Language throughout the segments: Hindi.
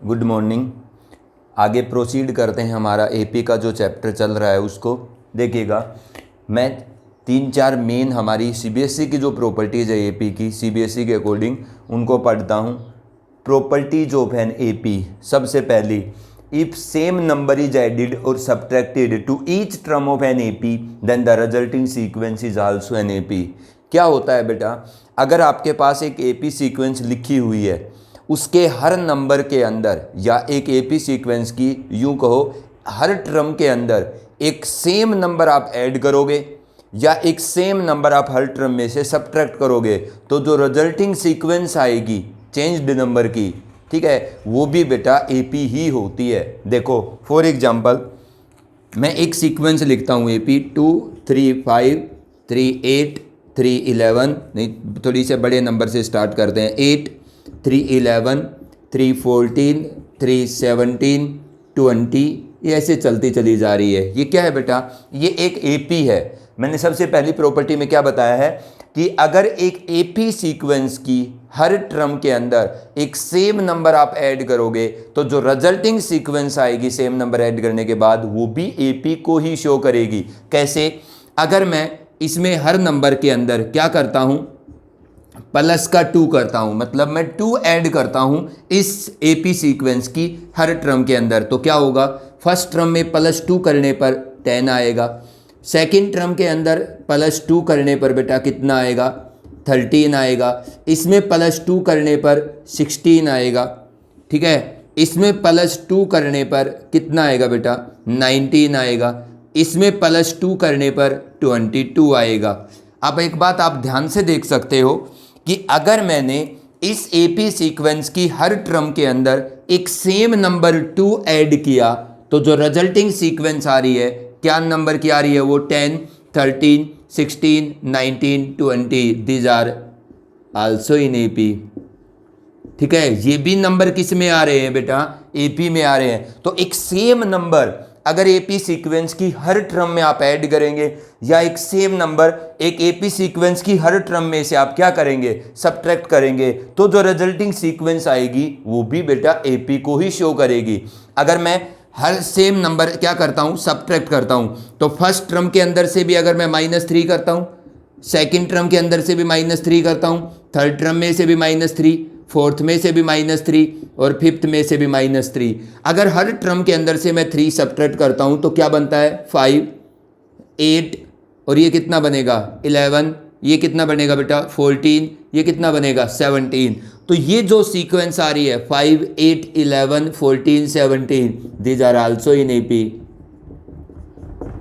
Good morning. आगे प्रोसीड करते हैं। हमारा एपी का जो चैप्टर चल रहा है उसको देखिएगा। मैं 3-4 मेन हमारी सीबीएसई की जो प्रॉपर्टीज़ है एपी की, सीबीएसई के अकॉर्डिंग उनको पढ़ता हूँ। Properties of an AP. सबसे पहली, if same number is added और subtracted to each term of an AP then the resulting sequence is also an AP. क्या होता है बेटा, अगर आपके पास एक एपी सीक्वेंस लिखी हुई है, उसके हर नंबर के अंदर या एक एपी सीक्वेंस की यूं कहो हर टर्म के अंदर एक सेम नंबर आप ऐड करोगे या एक सेम नंबर आप हर टर्म में से सब्ट्रैक्ट करोगे, तो जो रिजल्टिंग सीक्वेंस आएगी चेंज्ड नंबर की, ठीक है, वो भी बेटा एपी ही होती है। देखो फॉर एग्जांपल मैं एक सीक्वेंस लिखता हूँ एपी 2 3 5 3 8 3 11, नहीं थोड़ी से बड़े नंबर से स्टार्ट करते हैं। 8 3 11 3 14 3 17 20, ये ऐसे चलती चली जा रही है। ये क्या है बेटा, ये एक एपी है। मैंने सबसे पहली प्रॉपर्टी में क्या बताया है कि अगर एक एपी सीक्वेंस की हर टर्म के अंदर एक सेम नंबर आप ऐड करोगे तो जो रिजल्टिंग सीक्वेंस आएगी सेम नंबर ऐड करने के बाद वो भी एपी को ही शो करेगी। कैसे? अगर मैं इसमें हर नंबर के अंदर क्या करता हूं, प्लस का 2 करता हूं, मतलब मैं 2 ऐड करता हूं इस एपी सीक्वेंस की हर टर्म के अंदर, तो क्या होगा, फर्स्ट टर्म में +2 करने पर 10 आएगा, सेकंड टर्म के अंदर +2 करने पर बेटा कितना आएगा, 13 आएगा, इसमें +2 करने पर 16 आएगा, ठीक है, इसमें +2 करने पर कितना आएगा बेटा, 19 आएगा, इसमें +2 करने पर 22 आएगा। अब एक बात आप ध्यान से देख सकते हो कि अगर मैंने इस एपी सीक्वेंस की हर टर्म के अंदर एक सेम नंबर 2 ऐड किया तो जो रिजल्टिंग सीक्वेंस आ रही है क्या नंबर की आ रही है, वो 10 13 16 19 20, these are also in AP. ठीक है, ये भी नंबर किस में आ रहे हैं बेटा, एपी में आ रहे हैं। तो एक सेम नंबर अगर एपी सीक्वेंस की हर टर्म में आप ऐड करेंगे या एक सेम नंबर एक एपी सीक्वेंस की हर टर्म में से आप क्या करेंगे, सब्ट्रैक्ट करेंगे, तो जो रिजल्टिंग सीक्वेंस आएगी वो भी बेटा एपी को ही शो करेगी। अगर मैं हर सेम नंबर क्या करता हूं, सब्ट्रैक्ट करता हूं, तो फर्स्ट टर्म के अंदर से भी अगर मैं -3 करता हूं, सेकंड टर्म के अंदर से भी -3 करता हूं, थर्ड टर्म में से भी -3, फोर्थ में से भी -3 और फिफ्थ में से भी -3, अगर हर टर्म के अंदर से मैं 3 सब्ट्रैक्ट करता हूं तो क्या बनता है, 5 8 और ये कितना बनेगा 11, ये कितना बनेगा बेटा 14, ये कितना बनेगा 17। तो ये जो सीक्वेंस आ रही है 5 8 11 14 17, these are also in AP.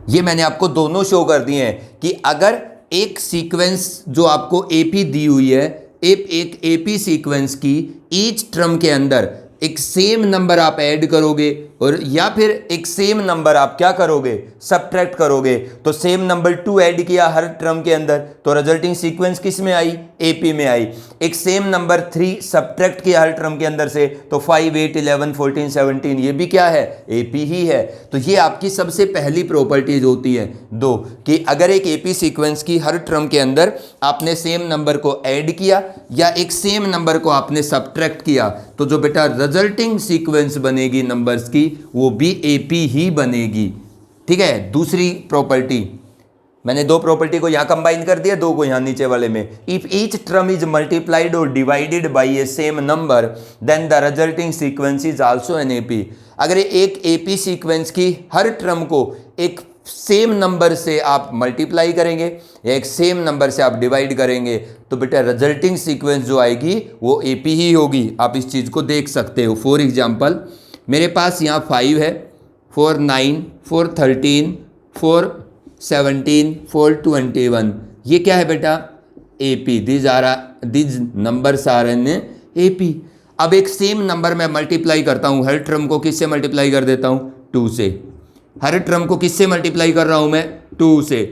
ये मैंने आपको दोनों शो कर दिए हैं कि अगर एक सीक्वेंस जो आपको एपी दी हुई है, एक एपी सीक्वेंस की ईच टर्म के अंदर एक सेम नंबर आप ऐड करोगे और या फिर एक सेम नंबर आप क्या करोगे, सब्ट्रैक्ट करोगे, तो सेम नंबर 2 ऐड किया हर टर्म के अंदर तो रिजल्टिंग सीक्वेंस किस में आई, एपी में आई। एक सेम नंबर 3 सब्ट्रैक्ट किया हर टर्म के अंदर से तो 5 8 11 14 17, ये भी क्या है, एपी ही है। तो ये आपकी सबसे पहली प्रॉपर्टीज होती है दो, कि अगर एक एपी सीक्वेंस की हर टर्म के अंदर आपने सेम नंबर को ऐड किया या एक सेम नंबर को आपने सब्ट्रैक्ट किया तो जो बेटा रिजल्टिंग सीक्वेंस बनेगी नंबर्स की वो भी एपी ही बनेगी। ठीक है, दूसरी प्रॉपर्टी मैंने 2 प्रॉपर्टी को यहां कंबाइन कर दिया, 2 को यहां नीचे वाले में। If each term is multiplied और divided by a same number then the resulting sequence is also an AP. अगर एक एपी सीक्वेंस की हर टर्म को एक सेम नंबर से आप मल्टीप्लाई करेंगे या एक सेम नंबर से आप डिवाइड करेंगे तो बेटा रिजल्टिंग सीक्वेंस जो आएगी वो एपी ही होगी। आप इस चीज़ को देख सकते हो। फॉर एग्जांपल मेरे पास यहाँ 5 है, 4 9 4 13 4 17 4 21, ये क्या है बेटा, AP. These numbers are in AP. अब एक सेम नंबर मैं मल्टीप्लाई करता हूँ, हर टर्म को किससे मल्टीप्लाई कर देता हूँ, 2 से। हर टर्म को किससे मल्टीप्लाई कर रहा हूं मैं, 2 से।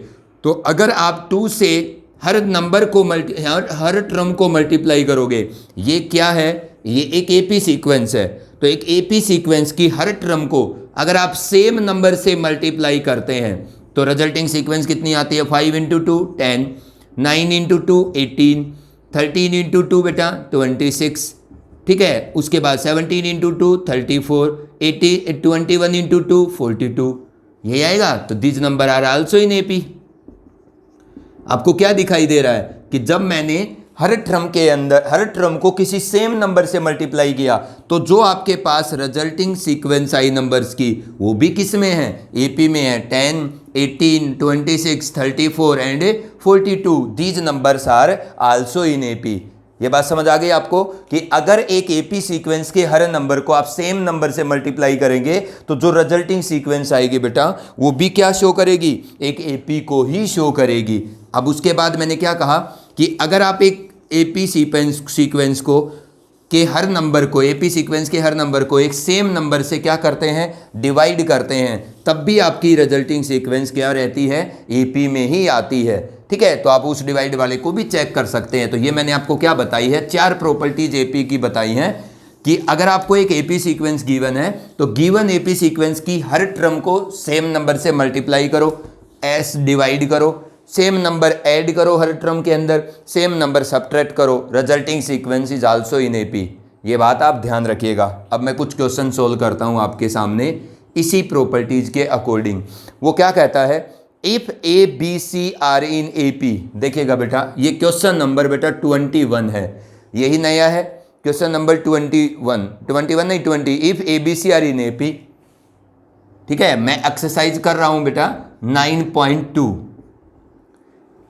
तो अगर आप 2 से हर नंबर को हर टर्म को मल्टीप्लाई करोगे, ये क्या है, ये एक एपी सीक्वेंस है। तो एक एपी सीक्वेंस की हर टर्म को अगर आप सेम नंबर से मल्टीप्लाई करते हैं तो रिजल्टिंग सीक्वेंस कितनी आती है, 5 × 2 10, 9 × 2 18, 13 × 2 बेटा 26, ठीक है। उसके बाद 17 इंटू 2 34, 21 इंटू 2 42, यही आएगा। तो this number are also in AP. आपको क्या दिखाई दे रहा है कि जब मैंने हर टर्म के अंदर हर टर्म को किसी सेम नंबर से मल्टीप्लाई किया तो जो आपके पास रिजल्टिंग सीक्वेंस आई नंबर्स की वो भी किस में है, एपी में है। 10, 18, 26, 34 and 42 these numbers are also in AP. ये बात समझ आ गई आपको कि अगर एक एपी सीक्वेंस के हर नंबर को आप सेम नंबर से मल्टीप्लाई करेंगे तो जो रिजल्टिंग सीक्वेंस आएगी बेटा वो भी क्या शो करेगी, एक एपी को ही शो करेगी। अब उसके बाद मैंने क्या कहा कि अगर आप एक एपी सीक्वेंस को के हर नंबर को एपी सीक्वेंस के हर नंबर को एक सेम नंबर से क्या करते हैं, डिवाइड करते हैं, तब भी आपकी रिजल्टिंग सीक्वेंस क्या रहती है, एपी में ही आती है। ठीक है, तो आप उस डिवाइड वाले को भी चेक कर सकते हैं। तो ये मैंने आपको क्या बताई है, 4 प्रॉपर्टीज एपी की बताई हैं कि अगर आपको एक एपी सीक्वेंस गिवन है तो गिवन एपी सीक्वेंस की हर टर्म को सेम नंबर से मल्टीप्लाई करो, एस डिवाइड करो, सेम नंबर ऐड करो हर टर्म के अंदर, सेम नंबर सब्ट्रैक्ट करो, resulting sequence is also in AP. ये बात आप ध्यान रखिएगा। अब मैं कुछ क्वेश्चन सोल्व करता हूं आपके सामने इसी प्रॉपर्टीज के अकॉर्डिंग। वो क्या कहता है, if A B C are in AP. देखिएगा बेटा ये क्वेश्चन नंबर बेटा 21 है, यही नया है क्वेश्चन नंबर 21 नहीं 20। If A B C are in AP, ठीक है, मैं एक्सरसाइज कर रहा हूं बेटा 9.2।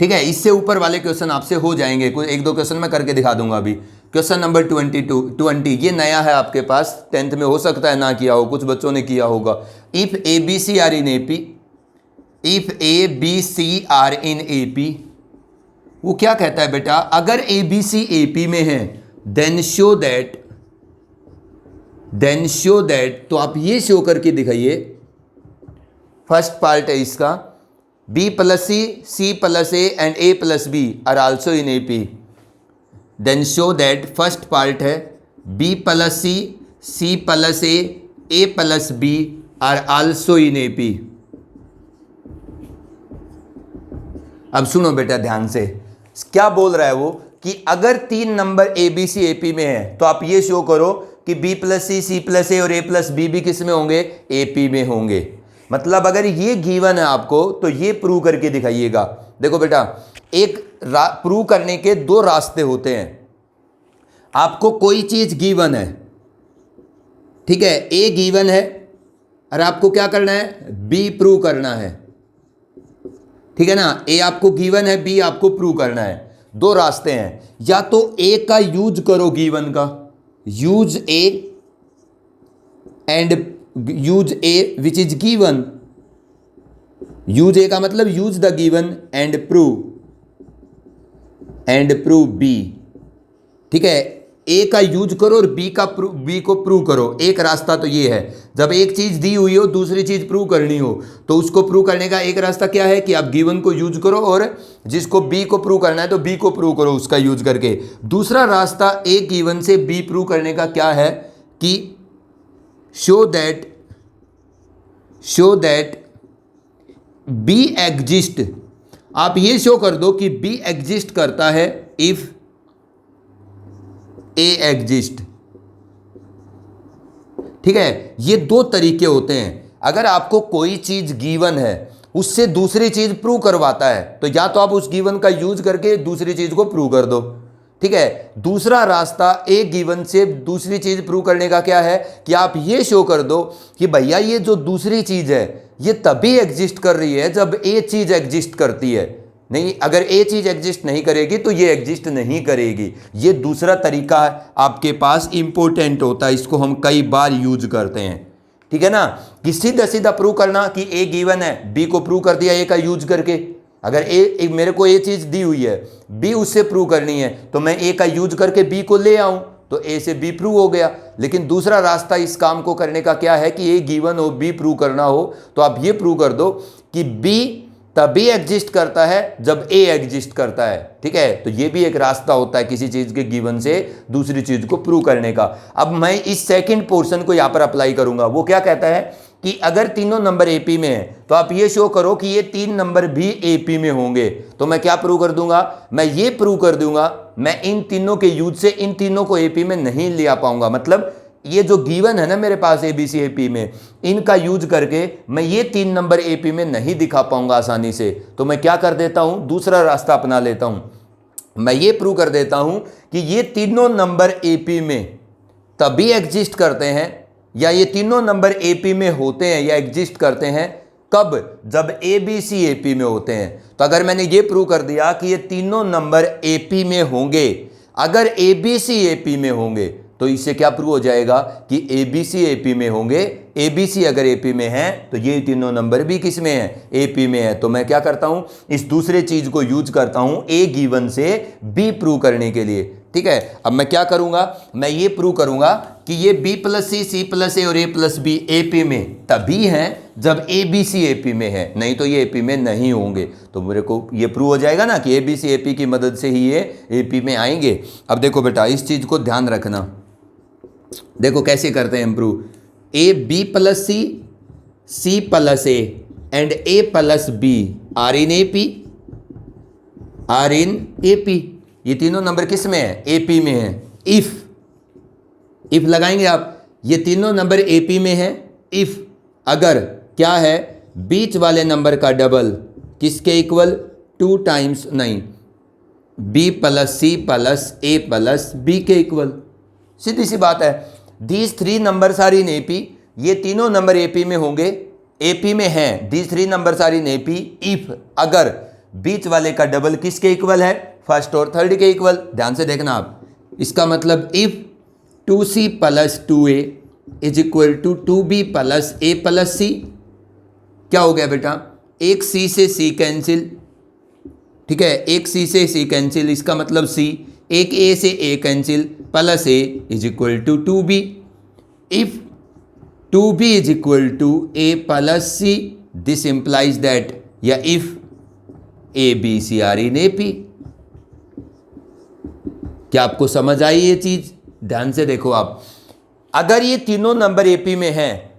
ठीक है, इससे ऊपर वाले क्वेश्चन आपसे हो जाएंगे, कोई 1-2 क्वेश्चन मैं करके दिखा दूंगा अभी। क्वेश्चन नंबर 20 ये नया है आपके पास, 10th में हो सकता है ना किया हो, कुछ बच्चों ने किया होगा। If A B C are in AP, if A B C are in AP, वो क्या कहता है बेटा, अगर ए बी सी एपी में है देन शो दैट, तो आप ये शो करके दिखाइए। फर्स्ट पार्ट है इसका, B plus C plus A and A plus B are also in AP. Then show that first part है B plus C plus A plus B are also in AP. अब सुनो बेटा ध्यान से, क्या बोल रहा है वो कि अगर 3 नंबर ABC AP में है तो आप ये शो करो कि B plus C plus A और A plus B भी किस में होंगे, AP में होंगे। मतलब अगर ये गिवन है आपको तो ये प्रूव करके दिखाइएगा। देखो बेटा एक प्रूव करने के 2 रास्ते होते हैं। आपको कोई चीज गिवन है, ठीक है, ए गिवन है और आपको क्या करना है, बी प्रूव करना है। ठीक है ना, ए आपको गिवन है, बी आपको प्रूव करना है। 2 रास्ते हैं, या तो ए का यूज करो गिवन का, use A and use A which is given. Use A का मतलब use the given and prove B. ठीक है, ए का यूज करो और बी को प्रूव करो। एक रास्ता तो ये है, जब एक चीज दी हुई हो दूसरी चीज प्रूव करनी हो तो उसको प्रूव करने का एक रास्ता क्या है कि आप गिवन को यूज करो और जिसको बी को प्रूव करना है तो बी को प्रूव करो उसका यूज करके। दूसरा रास्ता ए गिवन से बी प्रूव करने का क्या है कि show that B exist। आप ये शो कर दो कि B एग्जिस्ट करता है if A exist। ठीक है, ये 2 तरीके होते हैं। अगर आपको कोई चीज गिवन है उससे दूसरी चीज प्रूव करवाता है तो या तो आप उस गिवन का यूज करके दूसरी चीज को प्रूव कर दो। ठीक है, दूसरा रास्ता ए गिवन से दूसरी चीज प्रूव करने का क्या है कि आप ये शो कर दो कि भैया ये जो दूसरी चीज है ये तभी एग्जिस्ट कर रही है जब ए चीज एग्जिस्ट करती है। नहीं, अगर ए चीज एग्जिस्ट नहीं करेगी तो ये एग्जिस्ट नहीं करेगी। ये दूसरा तरीका आपके पास इंपॉर्टेंट होता है, इसको हम कई बार यूज करते हैं। ठीक है ना, कि सीधा सीधा प्रूव करना कि ए गिवन है, बी को प्रूव कर दिया ए का यूज करके। अगर ए मेरे को ए चीज दी हुई है, बी उससे प्रूव करनी है तो मैं ए का यूज करके बी को ले आऊं तो ए से बी प्रूव हो गया। लेकिन दूसरा रास्ता इस काम को करने का क्या है कि ए गिवन हो, बी प्रूव करना हो तो आप ये प्रूव कर दो कि बी तभी एग्जिस्ट करता है जब ए एग्जिस्ट करता है। ठीक है, तो ये भी एक रास्ता होता है किसी चीज के गिवन से दूसरी चीज को प्रूव करने का। अब मैं इस सेकंड पोर्शन को यहां पर अप्लाई करूंगा। वो क्या कहता है कि अगर तीनों नंबर एपी में है तो आप ये शो करो कि ये 3 नंबर भी एपी में होंगे। तो मैं क्या प्रूव कर दूंगा, मैं ये प्रूव कर दूंगा, मैं इन तीनों के यूज से इन तीनों को एपी में नहीं ले आ पाऊंगा। मतलब ये जो गिवन है ना मेरे पास एबीसी एपी में, इनका यूज करके मैं ये 3 नंबर एपी में नहीं दिखा पाऊंगा आसानी से। तो मैं क्या कर देता हूं, दूसरा रास्ता अपना लेता हूं। मैं ये प्रूव कर देता हूं कि ये तीनों नंबर एपी में तभी एग्जिस्ट करते हैं, या ये तीनों नंबर एपी में होते हैं या एग्जिस्ट करते हैं कब, जब एबीसी एपी में होते हैं। तो अगर मैंने ये प्रूव कर दिया कि ये तीनों नंबर एपी में होंगे, अगर एबीसी एपी में होंगे, तो इससे क्या प्रूव हो जाएगा कि एबीसी एपी में होंगे। एबीसी अगर एपी में है तो ये तीनों नंबर भी किस में है, एपी में है। तो मैं क्या करता हूं, इस दूसरे चीज को यूज करता हूं ए गिवन से बी प्रूव करने के लिए। ठीक है, अब मैं क्या करूंगा, मैं ये प्रूव करूंगा कि ये बी प्लस सी प्लस ए और ए प्लस बी एपी में तभी हैं जब एबीसी एपी में है, नहीं तो ये एपी में नहीं होंगे। तो मेरे को ये प्रूव हो जाएगा ना कि एबीसी एपी की मदद से ही ये एपी में आएंगे। अब देखो बेटा, इस चीज को ध्यान रखना, देखो कैसे करते हैं improve. A B plus C plus A and A plus B are in AP, are in AP. ये तीनों नंबर किस में है, एपी में है। इफ लगाएंगे आप, ये तीनों नंबर एपी में है इफ अगर क्या है, बीच वाले नंबर का डबल किसके इक्वल, 2 टाइम्स नहीं, B plus C plus A plus B के इक्वल। सीधी सी बात है। These 3 numbers are in AP, ये तीनों नंबर एपी में होंगे, एपी में हैं। These 3 numbers are in AP if अगर बीच वाले का डबल किसके इक्वल है, फर्स्ट और थर्ड के इक्वल। ध्यान से देखना आप, इसका मतलब if 2c plus 2a is equal to 2b plus a plus c। क्या हो गया बेटा, एक c से c कैंसिल, ठीक है, एक c से c कैंसिल, इसका मतलब c, एक a से a cancel, plus a is equal to 2b। If 2b is equal to a plus c, this implies that, या if A B C are in AP. क्या आपको समझ आई ये चीज? ध्यान से देखो आप, अगर ये तीनों नंबर एपी में हैं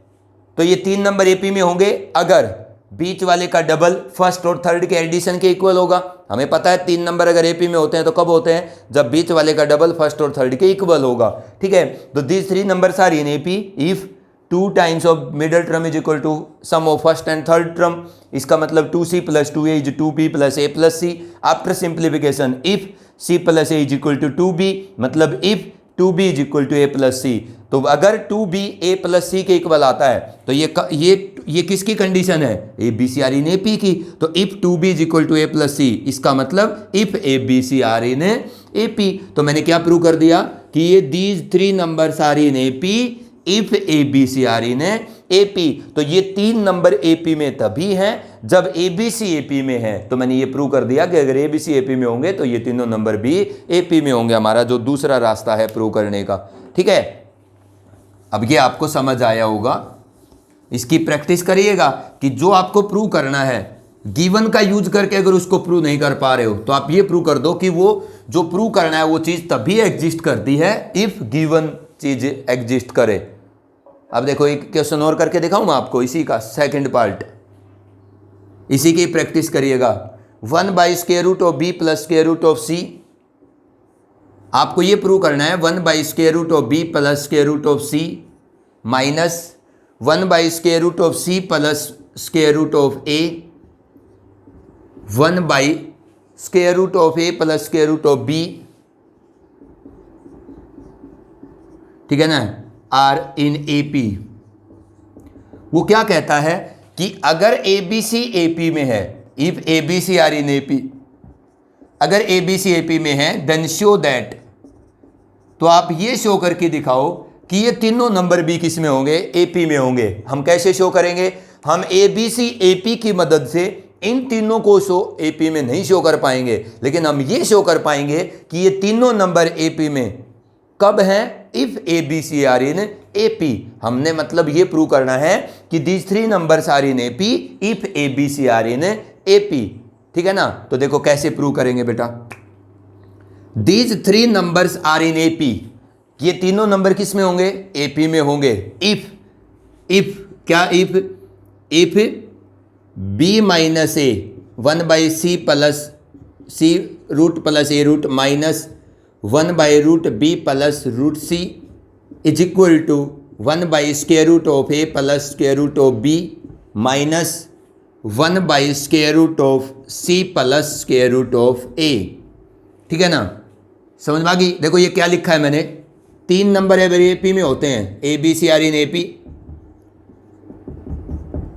तो ये 3 नंबर एपी में होंगे अगर बीच वाले का डबल फर्स्ट और थर्ड के एडिशन के इक्वल होगा। हमें पता है 3 नंबर अगर एपी में होते हैं तो कब होते हैं, जब बीच वाले का डबल फर्स्ट और थर्ड के इक्वल होगा। ठीक है, तो these 3 numbers are in AP if 2 times of middle term is equal to sum of first and third term. इसका मतलब 2c plus 2a is 2b plus a plus c। After simplification if c plus a is equal to 2b, मतलब if 2b is equal to a plus c। तो अगर 2b a प्लस c के इक्वल आता है तो ये किसकी कंडीशन है, A B C are in A P की। तो if 2b is equal to a plus c, इसका मतलब if A B C are in A P. तो मैंने क्या प्रूव कर दिया कि ये these 3 numbers are in A P if A B C are in A P. तो ये 3 नंबर ए पी में तभी हैं जब ए बी सी ए पी में है। तो मैंने ये प्रूव कर दिया कि अगर A B C A P में होंगे तो ये तीनों नंबर भी ए पी में होंगे। हमारा जो दूसरा रास्ता है प्रूव करने का। ठीक है, अब ये आपको समझ आया होगा, इसकी प्रैक्टिस करिएगा कि जो आपको प्रूव करना है गिवन का यूज करके अगर उसको प्रूव नहीं कर पा रहे हो तो आप ये प्रूव कर दो कि वो जो प्रूव करना है वो चीज तभी एग्जिस्ट करती है इफ गिवन चीज एग्जिस्ट करे। अब देखो एक क्वेश्चन और करके दिखाऊं मैं आपको, इसी का सेकंड पार्ट, इसी की प्रैक्टिस करिएगा। 1 by square root of B plus square root of C. आपको ये प्रूव करना है 1 by square root of B plus square root of C minus 1 by square root of C plus square root of A, 1 by square root of A plus square root of B. ठीक है ना, आर इन ए पी। वो क्या कहता है कि अगर A B C A P में है, if A B C are in A P, अगर A B C A P में है देन शो दैट, तो आप ये शो करके दिखाओ कि ये तीनों नंबर भी किस में होंगे, ए पी में होंगे। हम कैसे शो करेंगे, हम ए बी सी ए पी की मदद से इन तीनों को शो ए पी में नहीं शो कर पाएंगे, लेकिन हम ये शो कर पाएंगे कि ये तीनों नंबर ए पी में कब हैं, if A B C are in A P. हमने मतलब ये प्रूव करना है कि these 3 numbers are in A P if A B C are in A P. ठीक है ना, तो देखो कैसे प्रूव करेंगे बेटा। These 3 numbers are in A P, ये तीनों नंबर किस में होंगे, ए पी में होंगे। इफ क्या if B minus A 1/c plus C root plus A root minus 1/√b plus √c is equal to 1/√of a plus √of b minus 1/√of c plus √of a। ठीक है ना, समझ में आ गई। देखो ये क्या लिखा है मैंने, 3 नंबर अगर एपी में होते हैं, A B C are in AP,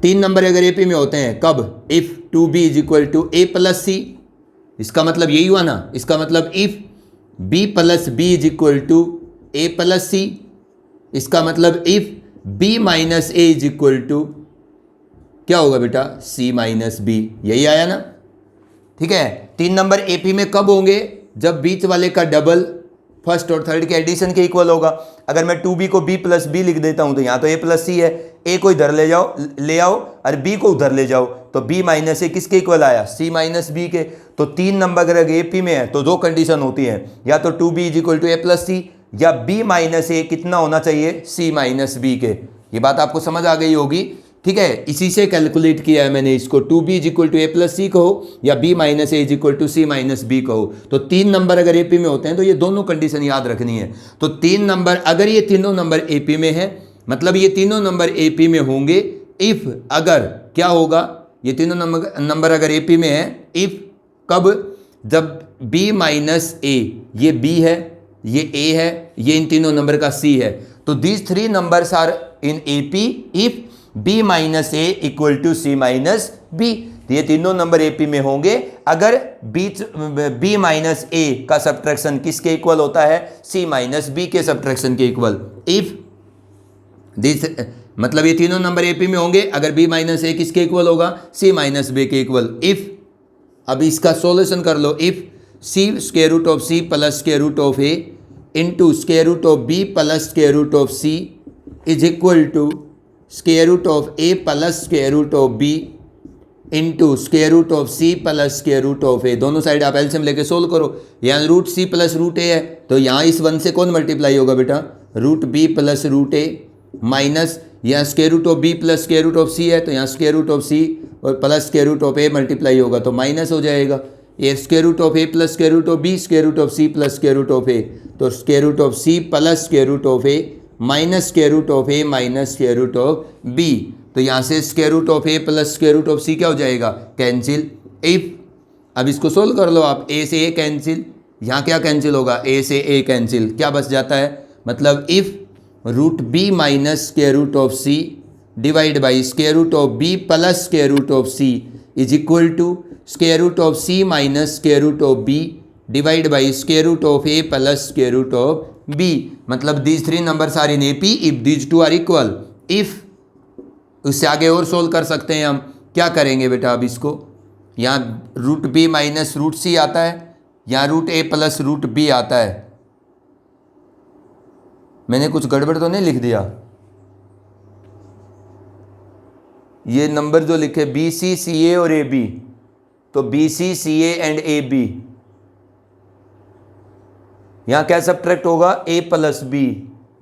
3 number अगर एपी में होते हैं कब, if 2b is equal to a plus C, इसका मतलब यही हुआ ना, इसका मतलब if b plus B is equal to a plus C, इसका मतलब if b minus A is equal to क्या होगा बेटा, c माइनस बी, यही आया ना। ठीक है, 3 नंबर एपी में कब होंगे, जब बीच वाले का डबल फर्स्ट और थर्ड के एडिशन के इक्वल होगा। अगर मैं 2b को b प्लस बी लिख देता हूं तो यहाँ तो a प्लस सी है, a को इधर ले आओ और b को उधर ले जाओ, तो b माइनस ए किसके इक्वल आया, c माइनस बी के। तो 3 नंबर अगर एपी में है तो 2 कंडीशन होती हैं, या तो 2b is equal to a plus C, या b माइनस ए कितना होना चाहिए, c माइनस बी के। ये बात आपको समझ आ गई होगी। ठीक है, इसी से कैलकुलेट किया है मैंने इसको, 2b is equal to a plus C कहो या b minus A is equal to c minus B कहो। तो 3 नंबर अगर एपी में होते हैं तो ये दोनों कंडीशन याद रखनी है। तो 3 नंबर अगर ये तीनों नंबर एपी में है, मतलब ये तीनों नंबर एपी में होंगे इफ, अगर क्या होगा, ये तीनों नंबर अगर एपी में है इफ कब, जब b माइनस ए, ये b है, ये a है, ये इन तीनों नंबर का c है। तो these 3 numbers are in AP if b minus A equal to C minus B. ये तीनों नंबर एपी में होंगे अगर b माइनस ए का सब्ट्रैक्शन किसके इक्वल होता है, c माइनस बी के सब्ट्रैक्शन के इक्वल। इफ दिस, मतलब ये तीनों नंबर एपी में होंगे अगर b माइनस ए किसके इक्वल होगा, c माइनस बी के इक्वल। इफ, अब इसका सॉल्यूशन कर लो, if c square root of c plus square root of a into square root of b plus square root of c is equal to square root of a plus square root of b into square root of c plus square root of a। दोनों साइड आप एलसीएम लेके सोल्व करो। यहाँ root c plus root a है तो यहाँ इस 1 से कौन मल्टीप्लाई होगा बेटा, root b plus root a minus यहाँ square root of b plus square root of c है तो यहाँ स्क्वायर रूट ऑफ c और plus square root of a multiply होगा तो माइनस हो जाएगा। ये square root of a plus square root of b square root of c plus square root of a, तो square root of c plus square root of a minus square root of a minus square root of b। तो यहाँ से square root of a plus square root of c क्या हो जाएगा, कैंसिल। इफ, अब इसको सोल्व कर लो आप, a से a कैंसिल, यहाँ क्या कैंसिल होगा, a से a कैंसिल, क्या बच जाता है, मतलब if root b minus square root of c divide by square root of b plus square root of c is equal to square root of c minus square root of b divide by square root of a plus square root of b। मतलब these 3 numbers are in AP if these 2 are equal. If, उससे आगे और सोल्व कर सकते हैं हम, क्या करेंगे बेटा, अब इसको यहाँ root b minus root c आता है, यहाँ root a plus root b आता है। मैंने कुछ गड़बड़ तो नहीं लिख दिया, ये नंबर जो लिखे बी सी सी ए और ए बी, तो B C C A and A B, यहाँ क्या सब्ट्रैक्ट होगा, a प्लस बी,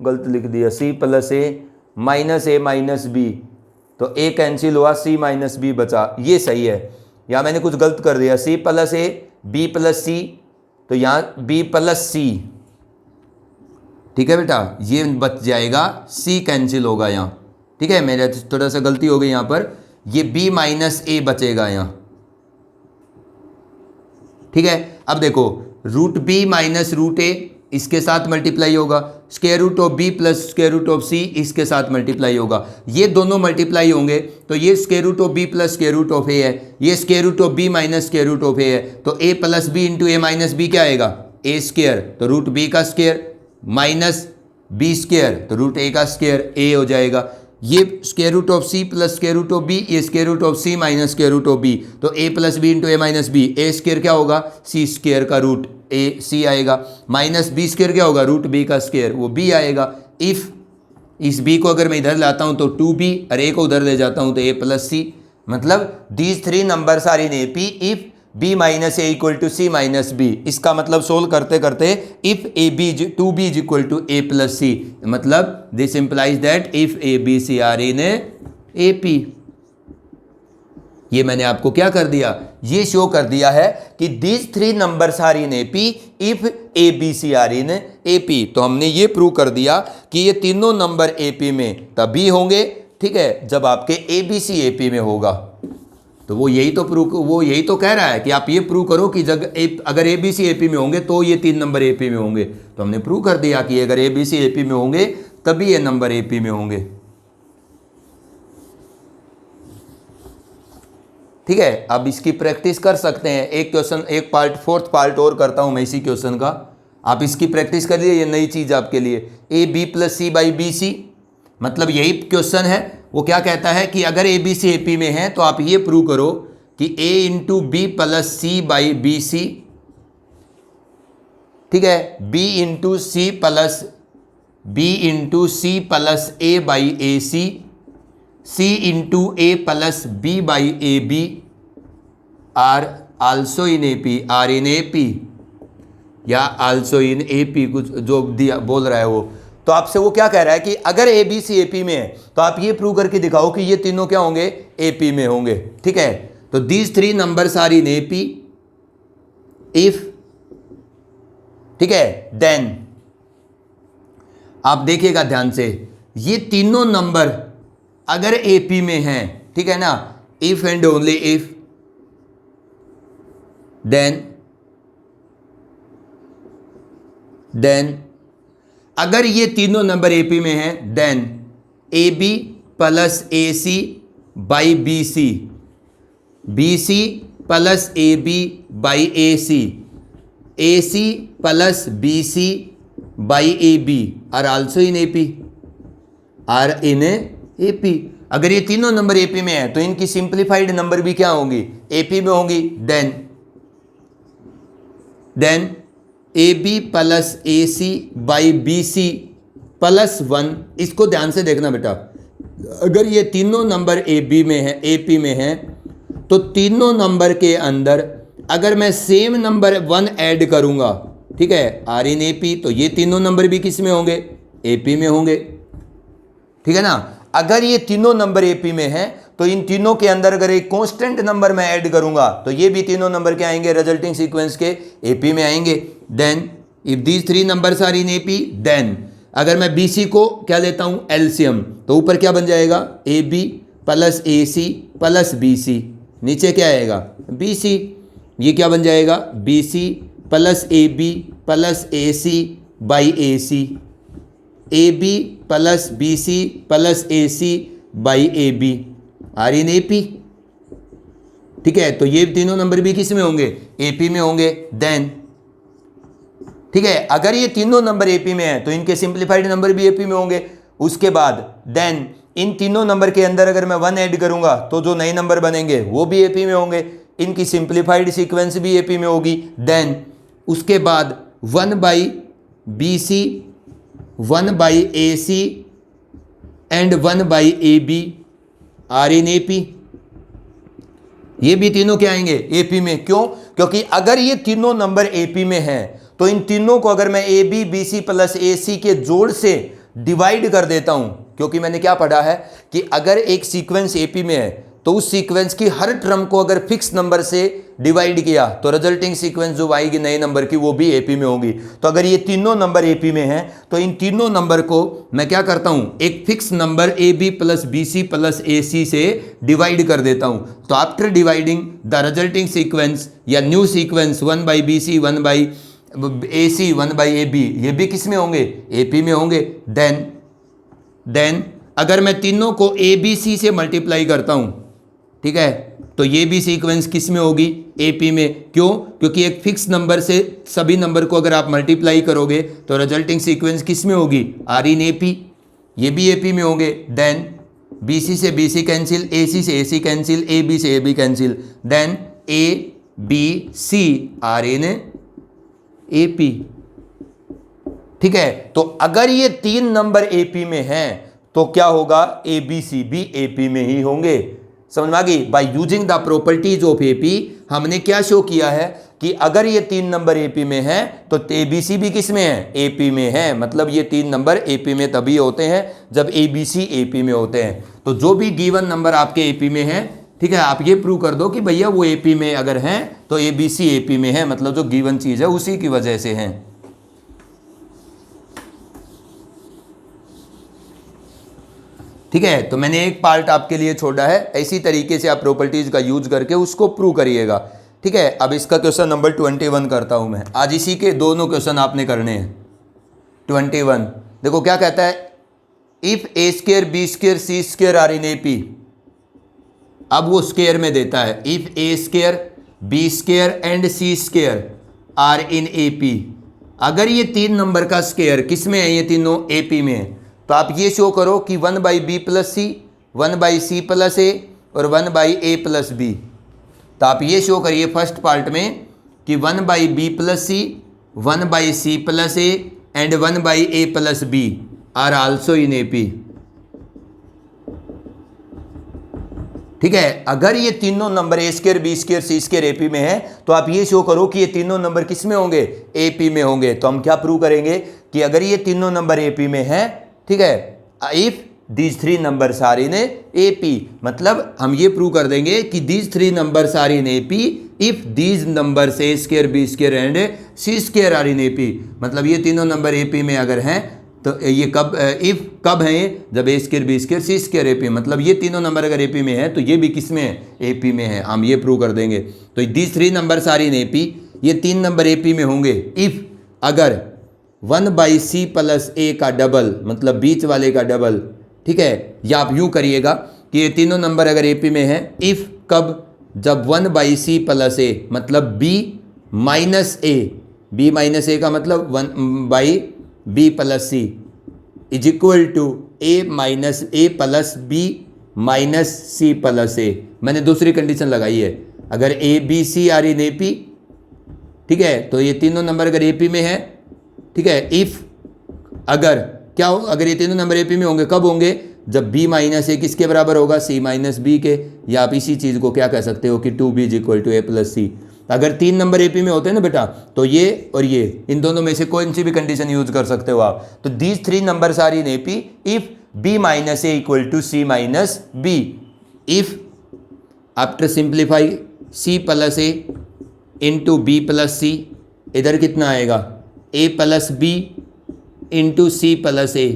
गलत लिख दिया, c प्लस ए माइनस ए माइनस बी, तो a कैंसिल हुआ, c माइनस बी बचा, ये सही है। यहाँ मैंने कुछ गलत कर दिया, c प्लस ए b प्लस c, तो यहाँ b प्लस c, ठीक है बेटा, ये बच जाएगा, c कैंसिल होगा यहाँ। ठीक है, मेरे थोड़ा सा गलती हो गई यहाँ पर, ये b माइनस ए बचेगा यहाँ। ठीक है, अब देखो root b minus root a इसके साथ मल्टीप्लाई होगा, square root of b plus square root of c इसके साथ मल्टीप्लाई होगा, ये दोनों मल्टीप्लाई होंगे तो ये square root of b plus square root of a है, ये square root of b minus square root of a है, तो a plus B into A minus B क्या आएगा, a स्क्वायर, तो रूट b का स्क्वायर माइनस b स्क्वायर, तो रूट a का स्क्वायर a हो जाएगा। ये square root of c plus square root of b, ये square root of c minus square root of b, तो a plus B into A minus B, A square क्या होगा, c स्क्वायर का रूट a c आएगा, माइनस b स्क्वायर क्या होगा, रूट b का स्क्वायर, वो b आएगा। इफ इस b को अगर मैं इधर लाता हूँ तो 2b और a को उधर ले जाता हूँ तो a प्लस c। मतलब these 3 numbers are in AP if b minus A equal to c minus B. इसका मतलब सोल्व करते करते if A B 2b is equal to a plus c, मतलब this implies that if a b c are in AP. ये मैंने आपको क्या कर दिया, ये शो कर दिया है कि these 3 numbers are in AP if A B C are in AP. तो हमने ये प्रूव कर दिया कि ये तीनों नंबर एपी में तभी होंगे, ठीक है, जब आपके ए बी सी एपी में होगा। तो वो यही तो कह रहा है कि आप ये प्रूव करो कि अगर ए बी सी एपी में होंगे तो ये 3 नंबर एपी में होंगे। तो हमने प्रूव कर दिया कि अगर ए बी सी एपी में होंगे तभी ये नंबर एपी में होंगे। ठीक है, अब इसकी प्रैक्टिस कर सकते हैं। एक क्वेश्चन, एक पार्ट, 4th पार्ट और करता हूं मैं इसी क्वेश्चन का, आप इसकी प्रैक्टिस कर लीजिए। ये नई चीज आपके लिए, A B plus C by B C, मतलब यही क्वेश्चन है। वो क्या कहता है कि अगर A B C A P में है तो आप ये प्रूव करो कि A into B plus C by B C, ठीक है, B into C plus A by A C, C into A plus B by A B are also in A P, are in A P या आल्सो इन ए पी, कुछ जो दिया बोल रहा है वो। तो आपसे वो क्या कह रहा है कि अगर A B C A P में है तो आप ये प्रूव करके दिखाओ कि ये तीनों क्या होंगे, ए पी में होंगे। ठीक है, तो these 3 numbers are in A P if, ठीक है, देन आप देखिएगा ध्यान से, ये तीनों नंबर अगर ए पी में हैं, ठीक है ना, if and only if, then अगर ये तीनों नंबर एपी में हैं, then A B plus A C by B C, B C plus A B by A C plus B C by A B are also in A P, are in A P. अगर ये तीनों नंबर एपी में है तो इनकी सिंप्लीफाइड नंबर भी क्या होंगी, एपी में होंगी। Then A B plus A C by B C plus 1, इसको ध्यान से देखना बेटा, अगर ये तीनों नंबर ए बी में है, ए पी में है, तो तीनों नंबर के अंदर अगर मैं सेम नंबर 1 ऐड करूंगा, ठीक है, आर इन ए पी, तो ये तीनों नंबर भी किस में होंगे, ए पी में होंगे। ठीक है ना, अगर ये तीनों नंबर ए पी में है तो इन तीनों के अंदर अगर एक कांस्टेंट नंबर मैं ऐड करूंगा तो ये भी तीनों नंबर क्या आएंगे, रिजल्टिंग सीक्वेंस के एपी में आएंगे। Then if these 3 numbers are in AP, then अगर मैं बीसी को क्या लेता हूं, एलसीएम, तो ऊपर क्या बन जाएगा, A B plus A C plus B C, नीचे क्या आएगा, बी सी, ये क्या बन जाएगा, B C plus A B plus A C by A C, A B plus B C plus A C by A B, are in A P. ठीक है, तो ये तीनों नंबर भी किस में होंगे, एपी में होंगे। देन ठीक है, अगर ये तीनों नंबर एपी में है तो इनके सिंप्लीफाइड नंबर भी एपी में होंगे। उसके बाद देन इन तीनों नंबर के अंदर अगर मैं 1 ऐड करूंगा तो जो नए नंबर बनेंगे वो भी एपी में होंगे, इनकी सिंप्लीफाइड सीक्वेंस भी एपी में होगी। देन उसके बाद 1 by B C, 1 by A C and 1 by A B are in A P, ये भी तीनों क्या आएंगे, एपी में। क्यों, क्योंकि अगर ये तीनों नंबर एपी में हैं तो इन तीनों को अगर मैं A B B C plus A C के जोड़ से डिवाइड कर देता हूं, क्योंकि मैंने क्या पढ़ा है कि अगर एक सीक्वेंस एपी में है तो उस सीक्वेंस की हर टर्म को अगर फिक्स नंबर से डिवाइड किया तो रिजल्टिंग सीक्वेंस जो आएगी नए नंबर की वो भी एपी में होगी। तो अगर ये तीनों नंबर एपी में हैं तो इन तीनों नंबर को मैं क्या करता हूं, एक fix number A B plus B C plus A C से डिवाइड कर देता हूं। तो after dividing the resulting sequence या new sequence 1 by B C 1 by A C 1 by A B, ये भी किस में होंगे, एपी में होंगे। देन अगर मैं तीनों को ए बी सी से मल्टीप्लाई करता हूं, ठीक है, तो ये भी सीक्वेंस किस में होगी, एपी में। क्यों, क्योंकि एक फिक्स नंबर से सभी नंबर को अगर आप मल्टीप्लाई करोगे तो रिजल्टिंग सीक्वेंस किस में होगी, आर इन एपी, ये भी एपी में होंगे। देन बीसी से बीसी कैंसिल, एसी से एसी कैंसिल, ए बी से A B cancel, then A B C are in AP. ठीक है, तो अगर ये 3 नंबर एपी में हैं तो क्या होगा, ए बी सी भी एपी में ही होंगे। समझ में आ गई। Bye using the properties of AP हमने क्या शो किया है कि अगर ये 3 नंबर एपी में है तो एबीसी भी किस में है, एपी में है। मतलब ये 3 नंबर एपी में तभी होते हैं जब एबीसी एपी में होते हैं। तो जो भी गिवन नंबर आपके एपी में है, ठीक है, आप ये प्रूव कर दो कि भैया वो एपी में अगर हैं तो एबीसी एपी में है, मतलब जो गिवन चीज है उसी की वजह से है। ठीक है, तो मैंने एक पार्ट आपके लिए छोड़ा है, इसी तरीके से आप प्रॉपर्टीज का यूज करके उसको प्रूव करिएगा। ठीक है, अब इसका क्वेश्चन नंबर 21 करता हूं मैं। आज इसी के दोनों क्वेश्चन आपने करने हैं। 21 देखो क्या कहता है, if A square B square C square are in AP. अब वो स्क्वायर में देता है, if A square B square and C square are in AP. अगर ये 3 नंबर का स्क्वायर किस में है, ये तीनों एपी में है, तो आप ये शो करो कि 1/b + c 1/c + a और 1/a + b। तो आप ये शो करिए फर्स्ट पार्ट में कि 1/b + c 1/c + a and 1/a + b are also in AP. ठीक है, अगर ये तीनों number A square B square C square AP में है तो आप ये शो करो कि ये तीनों नंबर किस में होंगे, एपी में होंगे। तो हम क्या प्रूव करेंगे कि अगर ये तीनों नंबर एपी में है, ठीक है, if these 3 numbers are in AP, मतलब हम ये प्रूव कर देंगे कि these 3 numbers are in AP if these numbers A square B square and C square are in AP. मतलब ये तीनों नंबर एपी में अगर हैं तो ये कब, इफ कब हैं, जब ए square B square C square AP. मतलब ये तीनों नंबर अगर एपी में है तो ये भी किस में है, एपी में है। हम ये प्रूव कर देंगे। तो these 3 numbers are in AP, ये 3 नंबर एपी में होंगे इफ अगर 1/c + a का डबल, मतलब बीच वाले का डबल। ठीक है, या आप यूं करिएगा कि ये तीनों नंबर अगर एपी में है, इफ कब, जब 1/c + a मतलब b - a, b - a का मतलब 1/b + c is equal to a - a + b - c + a। मैंने दूसरी कंडीशन लगाई है, अगर a b c are in AP, ठीक है, तो ये तीनों नंबर अगर एपी में है, ठीक है, इफ अगर क्या हो, अगर ये तीनों नंबर एपी में होंगे, कब होंगे, जब b - a किसके बराबर होगा, c - b के। या आप इसी चीज को क्या कह सकते हो कि 2b = a + c। अगर 3 नंबर एपी में होते हैं ना बेटा, तो ये और ये, इन दोनों में से कोई सी भी कंडीशन यूज कर सकते हो आप। तो these 3 numbers are in AP if b - a = c - b। If after simplify c + a into b + c, इधर कितना आएगा, a + b into c + a।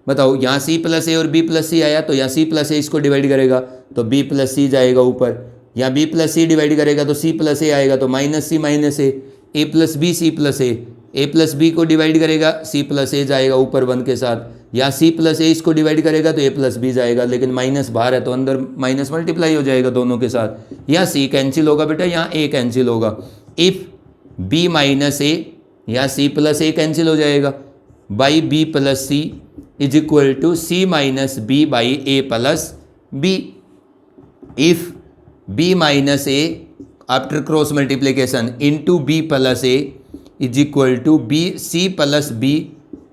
बताओ, यहाँ c + a और b + c आया तो यहाँ c + a इसको डिवाइड करेगा तो b + c जाएगा ऊपर, यहाँ b + c डिवाइड करेगा तो c + a आएगा तो -c - a + b c + a + b को डिवाइड करेगा c + a जाएगा ऊपर 1 के साथ, यहाँ c + a इसको डिवाइड करेगा तो a + b जाएगा, लेकिन माइनस बाहर है तो अंदर माइनस मल्टीप्लाई हो जाएगा दोनों के साथ। यहाँ c कैंसिल होगा बेटा, यहाँ a कैंसिल होगा। इफ b - a, यहाँ c + a कैंसिल हो जाएगा, by b + c is equal to c - b by a + b। If b - a after cross multiplication into b + a is equal to c + b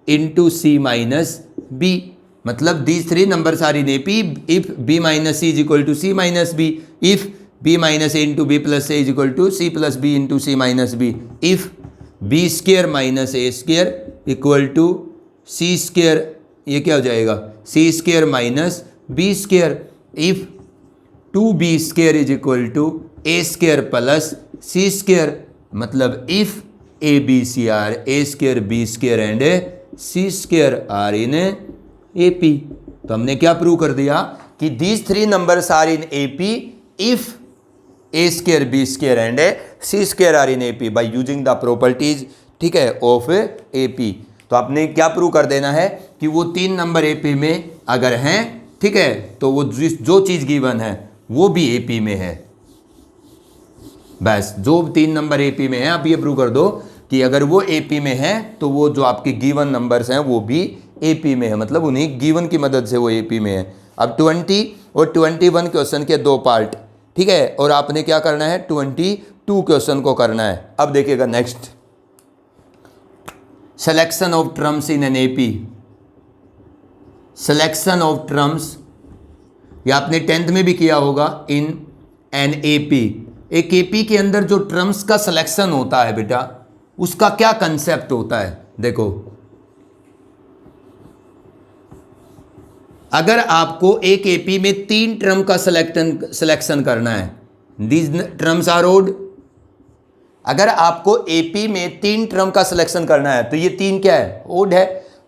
into c - b। मतलब these 3 numbers are in AP if b - c is equal to c - b। If b - a into b + a is equal to c + b into c - b। If b square - a square equal to c square, ये क्या हो जाएगा, c square - b square. If 2b square is equal to a square plus c square. मतलब if a b c are a square b square and c square are in AP। तो हमने क्या प्रूव कर दिया कि these 3 numbers are in AP if a square b square and c square are in AP by using the properties, ठीक है, ऑफ AP। तो आपने क्या प्रूव कर देना है कि वो 3 नंबर AP में अगर हैं, ठीक है, तो वो जो चीज गिवन है वो भी AP में है। बस जो 3 नंबर AP में है आप ये प्रूव कर दो कि अगर वो AP में है तो वो जो आपके गिवन नंबर्स हैं वो भी AP में है, मतलब उन्हीं गिवन की मदद से वो AP में है। अब 20 और 21 क्वेश्चन के 2 पार्ट, ठीक है, और आपने क्या करना है, 22 क्वेश्चन को करना है। अब देखिएगा next, selection of terms in an AP। Selection of terms ये आपने 10th में भी किया होगा इन एन एपी। एक एपी के अंदर जो टर्म्स का सिलेक्शन होता है बेटा, उसका क्या कंसेप्ट होता है। देखो, अगर आपको एक एपी में 3 टर्म का सिलेक्शन करना है, दीज टर्म्स आर ओड। अगर आपको एपी में 3 टर्म का सिलेक्शन करना है तो ये 3 क्या है, ओड है।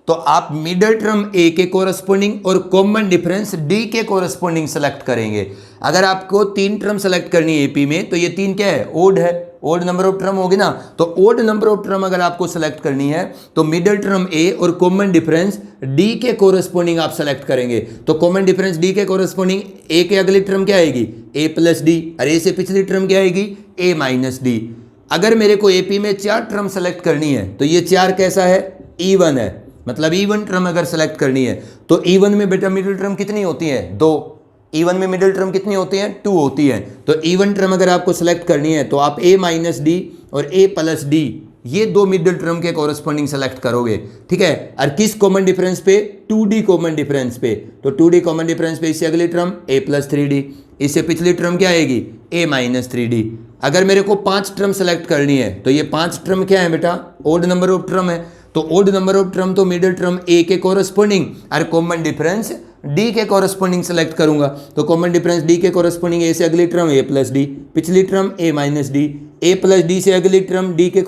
तो आप मिडल टर्म ए के कोरस्पोंडिंग और कॉमन डिफरेंस डी के कोरस्पोंडिंग सेलेक्ट करेंगे। अगर आपको 3 टर्म सेलेक्ट करनी है एपी में तो ये 3 क्या है, ओड है, ओड नंबर ऑफ टर्म होगी ना। तो ओड नंबर ऑफ टर्म अगर आपको सेलेक्ट करनी है तो मिडल टर्म ए और कॉमन डिफरेंस डी के कोरस्पोंडिंग आप सेलेक्ट करेंगे। तो कॉमन डिफरेंस डी के कोरस्पोंडिंग ए के अगली टर्म क्या आएगी, ए प्लस डी, और ए से पिछली टर्म क्या आएगी, ए माइनस डी। अगर मेरे को एपी में 4 टर्म सेलेक्ट करनी है तो ये 4 कैसा है, E1 है, मतलब E1 टर्म अगर सेलेक्ट करनी है तो E1 में बेटा मिडिल टर्म कितनी होती है, 2। E1 में मिडिल टर्म कितनी होती है, 2 होती है। तो E1 टर्म अगर आपको सेलेक्ट करनी है तो आप A माइनस डी और A प्लस डी, ये 2 मिडिल टर्म के कॉरस्पॉन्डिंग सेलेक्ट करोगे, ठीक है। और किस कॉमन डिफरेंस पे, 2D कॉमन डिफरेंस पे। तो 2D कॉमन डिफरेंस पे इससे अगली टर्म A प्लस 3D, इससे पिछली टर्म क्या आएगी, A माइनस 3D। अगर मेरे को 5 टर्म सेलेक्ट करनी है तो ये 5 टर्म क्या है बेटा, ओड नंबर ऑफ टर्म है। तो ओड नंबर ऑफ टर्म तो मिडिल टर्म ए के कोरस्पोंडिंग और कॉमन डिफरेंस डी के कोरस्पोंडिंग सेलेक्ट करूंगा। तो कॉमन डिफरेंस डी के कोरस्पोंडिंग ए से अगली टर्म ए प्लस डी, पिछली term A minus D, A plus D से अगली टर्म डी के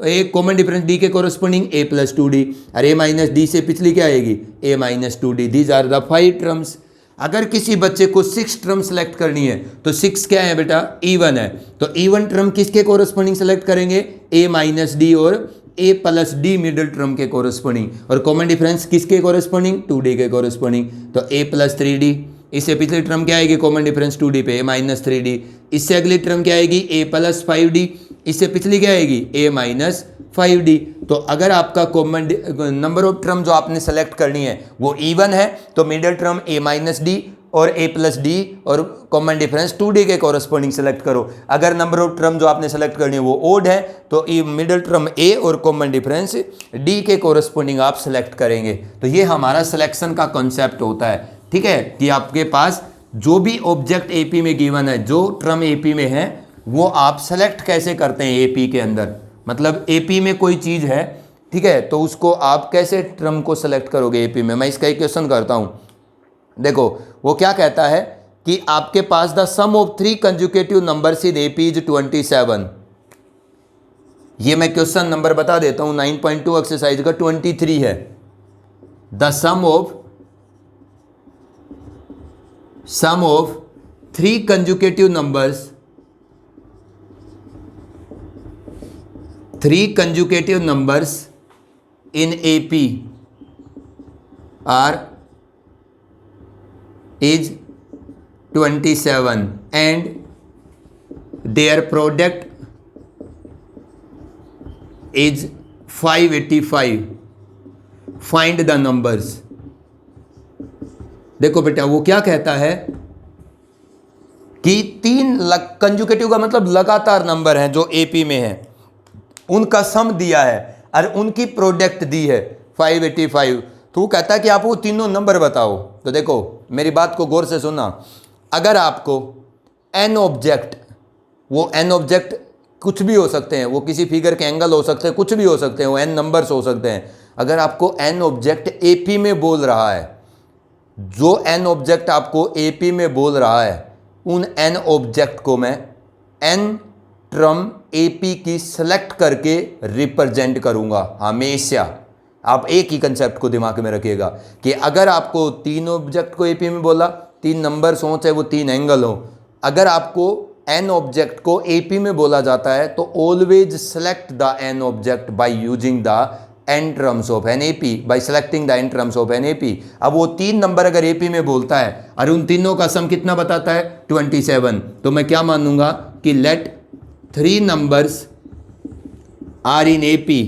ए कॉमन डिफरेंस डी के कोरस्पोंडिंग ए प्लस 2D, और ए माइनस डी से पिछली क्या आएगी, A minus 2D। These are the 5 terms. अगर किसी बच्चे को 6 टर्म सेलेक्ट करनी है तो 6 क्या है बेटा, E1 है। तो E1 टर्म किसके कोरस्पोंडिंग सेलेक्ट करेंगे, ए माइनस डी और ए प्लस डी मिडिल टर्म के कोरस्पोंडिंग, और कॉमन डिफरेंस किसके कोरस्पोंडिंग, 2D के कोरस्पोंडिंग। तो ए प्लस 3D, इससे पिछली टर्म क्या आएगी, कॉमन डिफरेंस 2D पे ए माइनस 3D, इससे अगली टर्म क्या आएगी, ए प्लस 5D, इससे पिछली क्या आएगी, ए माइनस 5D। तो अगर आपका कॉमन नंबर ऑफ टर्म जो आपने सेलेक्ट करनी है वो E1 है तो middle term A minus D और ए प्लस डी और कॉमन डिफरेंस 2D के कॉरस्पॉन्डिंग सेलेक्ट करो। अगर नंबर ऑफ टर्म जो आपने सेलेक्ट करनी है वो ओड है तो मिडिल टर्म ए और कॉमन डिफरेंस डी के कॉरस्पॉन्डिंग आप सेलेक्ट करेंगे। तो ये हमारा सिलेक्शन का कॉन्सेप्ट होता है, ठीक है, कि आपके पास जो भी ऑब्जेक्ट एपी में गिवन है, जो टर्म एपी में है, वो आप सेलेक्ट कैसे करते हैं एपी के अंदर। मतलब एपी में कोई चीज़ है, ठीक है, तो उसको आप कैसे टर्म को सेलेक्ट करोगे एपी में। मैं इसका एक क्वेश्चन करता हूँ। देखो वो क्या कहता है कि आपके पास the sum of 3 consecutive numbers in AP is 27। ये मैं क्वेश्चन नंबर बता देता हूँ, 9.2 एक्सरसाइज का 23 है। The sum of 3 consecutive numbers, 3 consecutive numbers in AP is 27 and their product is 585. Find the numbers. देखो बेटा वो क्या कहता है कि 3 कंजुकेटिव का मतलब लगातार नंबर हैं जो एपी में है, उनका सम दिया है और उनकी प्रोडक्ट दी है 585। तो वो कहता है कि आप वो तीनों नंबर बताओ। तो देखो मेरी बात को गौर से सुनना। अगर आपको n ऑब्जेक्ट, वो n ऑब्जेक्ट कुछ भी हो सकते हैं, वो किसी फिगर के एंगल हो सकते हैं, कुछ भी हो सकते हैं, वो n नंबर्स हो सकते हैं। अगर आपको n ऑब्जेक्ट एपी में बोल रहा है, जो n ऑब्जेक्ट आपको एपी में बोल रहा है, उन n ऑब्जेक्ट को मैं n टर्म एपी की सेलेक्ट करके रिप्रेजेंट करूंगा हमेशा। आप एक ही कंसेप्ट को दिमाग में रखिएगा कि अगर आपको 3 ऑब्जेक्ट को एपी में बोला, 3 नंबर्स हो चाहे वो 3 एंगल हो, अगर आपको n ऑब्जेक्ट को एपी में बोला जाता है तो always select the n object by using the n terms of an AP, bye selecting the n terms of an AP. अब वो 3 नंबर अगर एपी में बोलता है और उन तीनों का सम कितना बताता है 27, तो मैं क्या मानूंगा कि let 3 numbers are in AP.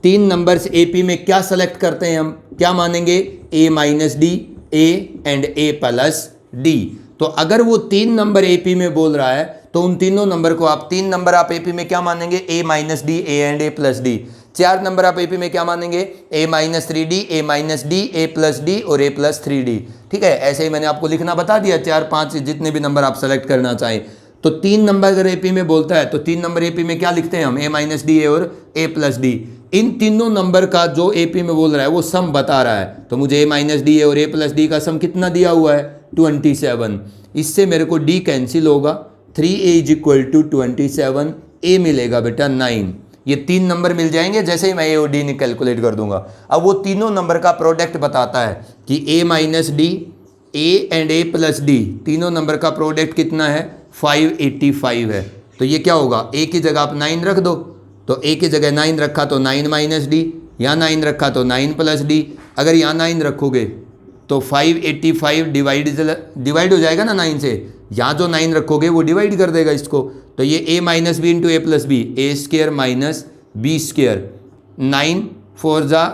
3 numbers AP में क्या सेलेक्ट करते हैं हम, क्या मानेंगे, A minus D, A and A plus D. तो अगर वो 3 नंबर एपी में बोल रहा है तो उन तीनों नंबर को आप 3 नंबर आप एपी में क्या मानेंगे, A minus D, A and A plus D. 4 number आप एपी में क्या मानेंगे, a minus 3d, a minus D, a plus D और a प्लस 3d। ठीक है, ऐसे ही मैंने आपको लिखना बता दिया, 4 5 जितने भी नंबर आप सेलेक्ट करना चाहें। तो 3 नंबर अगर एपी में बोलता है तो 3 नंबर एपी में क्या लिखते हैं हम, a माइनस डी और a प्लस डी। इन तीनों नंबर का जो एपी में बोल रहा है वो सम बता रहा है, तो मुझे a माइनस डी और a प्लस डी का सम कितना दिया हुआ है, 27। इससे मेरे को d कैंसिल होगा, 3a is equal to 27, a मिलेगा बेटा 9। ये 3 नंबर मिल जाएंगे जैसे ही मैं ए और डी कैलकुलेट कर दूंगा। अब वो तीनों नंबर का प्रोडक्ट बताता है कि a minus D, A and a plus D, तीनों नंबर का प्रोडक्ट कितना है, 585 है। तो ये क्या होगा, a की जगह आप 9 रख दो, तो a की जगह 9 रखा तो 9 माइनस डी, यहाँ 9 रखा तो 9 प्लस डी। अगर यहाँ 9 रखोगे तो 585 डिवाइड हो जाएगा ना 9 से, यहाँ जो 9 रखोगे वो डिवाइड कर देगा इसको। तो ये a minus B into A plus B, A square minus B square, 9 4 जा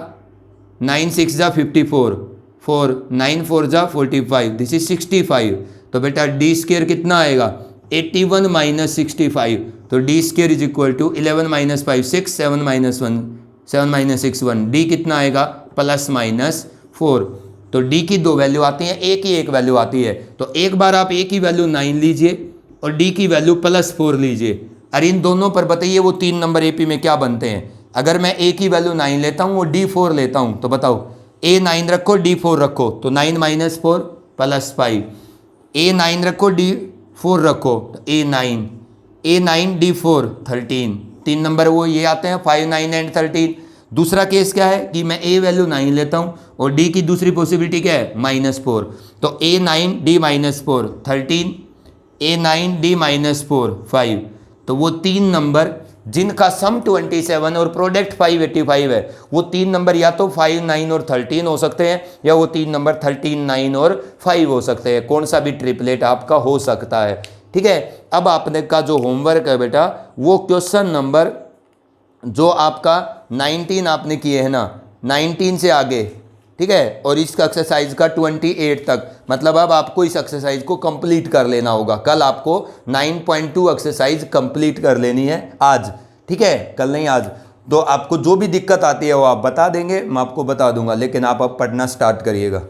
9 6 जा 54, 4 9 4 जा 45, दिस इज 65। तो बेटा डी स्क्र कितना आएगा, 81 माइनस 65। तो D square is equal to 11 minus 5 6, 7 minus 1 7 minus 6 1, D कितना आएगा, प्लस माइनस 4। तो डी की 2 वैल्यू आती हैं, ए की 1 वैल्यू आती है। तो एक बार आप ए की वैल्यू 9 लीजिए और डी की वैल्यू प्लस 4 लीजिए। अरे इन दोनों पर बताइए वो 3 नंबर एपी में क्या बनते हैं। अगर मैं ए की वैल्यू 9 लेता हूँ और डी 4 लेता हूँ, तो बताओ ए 9 रखो डी 4 रखो, तो 9 माइनस 4 प्लस 5, ए 9 रखो डी 4 रखो, तो ए 9 डी 4 13। 3 नंबर वो ये आते हैं 5 9 एंड 13। दूसरा केस क्या है कि मैं ए वैल्यू 9 लेता हूँ और डी की दूसरी पॉसिबिलिटी क्या है, -4। तो ए 9 डी -4 13, ए 9 डी -4 5। तो वो 3 नंबर जिनका सम 27 और प्रोडक्ट 585 है, वो 3 नंबर या तो 5 9 और 13 हो सकते हैं, या वो 3 नंबर 13 9 और 5 हो सकते हैं। कौन सा भी ट्रिपलेट आपका हो सकता है। ठीक है, अब आपने का जो होमवर्क है बेटा, वो क्वेश्चन नंबर जो आपका 19 आपने किए हैं ना, 19 से आगे, ठीक है, और इसका एक्सरसाइज का 28 तक, मतलब अब आपको इस एक्सरसाइज को कंप्लीट कर लेना होगा। कल आपको 9.2 एक्सरसाइज कंप्लीट कर लेनी है आज, ठीक है, कल नहीं आज। तो आपको जो भी दिक्कत आती है वो आप बता देंगे, मैं आपको बता दूंगा, लेकिन आप अब पढ़ना स्टार्ट करिएगा।